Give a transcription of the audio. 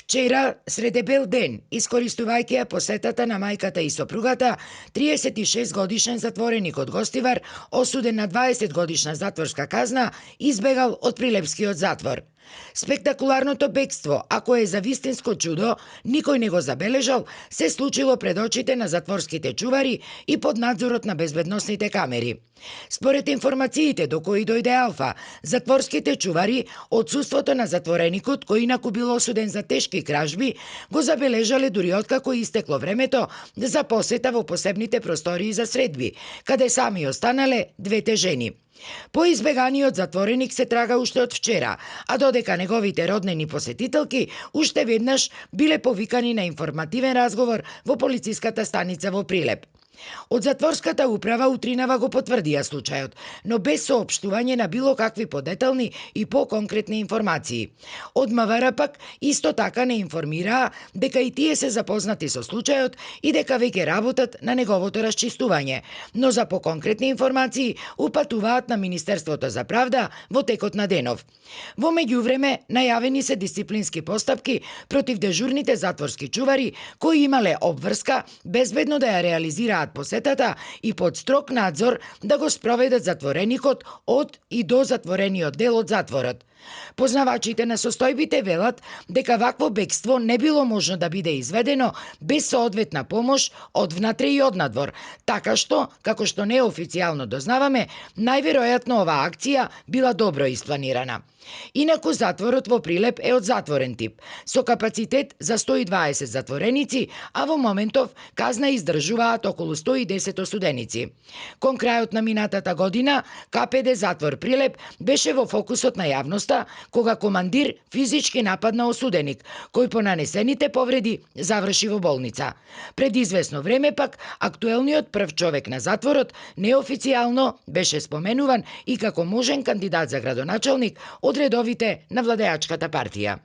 Вчера, сред дебел ден, искористувајќи ја посетата на мајката и сопругата, 36-годишен затвореник од Гостивар, осуден на 20-годишна затворска казна, избегал од Прилепскиот затвор. Спектакуларното бегство, ако е за вистинско чудо, никој не го забележал, се случило пред очите на затворските чувари и под надзорот на безбедносните камери. Според информациите до кои дојде Алфа, затворските чувари отсуството на затвореникот, кој инаку бил осуден за тешки кражби, го забележале дури откако истекло времето за посета во посебните простории за средби, каде сами останале двете жени. По избеганиот затвореник се трага уште од вчера, а додека неговите роднини посетителки уште веднаш биле повикани на информативен разговор во полициската станица во Прилеп. Од затворската управа утринава го потврдија случајот, но без соопштување на било какви подетални и поконкретни информации. Од МВР пак исто така не информираа дека и тие се запознати со случајот и дека веќе работат на неговото расчистување, но за поконкретни информации упатуваат на Министерството за правда во текот на денов. Во меѓувреме најавени се дисциплински постапки против дежурните затворски чувари кои имале обврска безбедно да ја реализираат посетата и под строг надзор да го спроведат затвореникот од и до затворениот дел од затворот. Познавачите на состојбите велат дека вакво бегство не било можно да биде изведено без соодветна помош од внатре и од надвор, така што, како што неофицијално дознаваме, најверојатно оваа акција била добро испланирана. Инаку затворот во Прилеп е од затворен тип, со капацитет за 120 затвореници, а во моментов казна издржуваат околу 110 осуденици. Кон крајот на минатата година, КПД затвор Прилеп беше во фокусот на јавноста, кога командир физички нападна осуденик, кој по нанесените повреди заврши во болница. Пред известно време пак, актуелниот прв човек на затворот неофицијално беше споменуван и како можен кандидат за градоначалник од редовите на владеачката партија.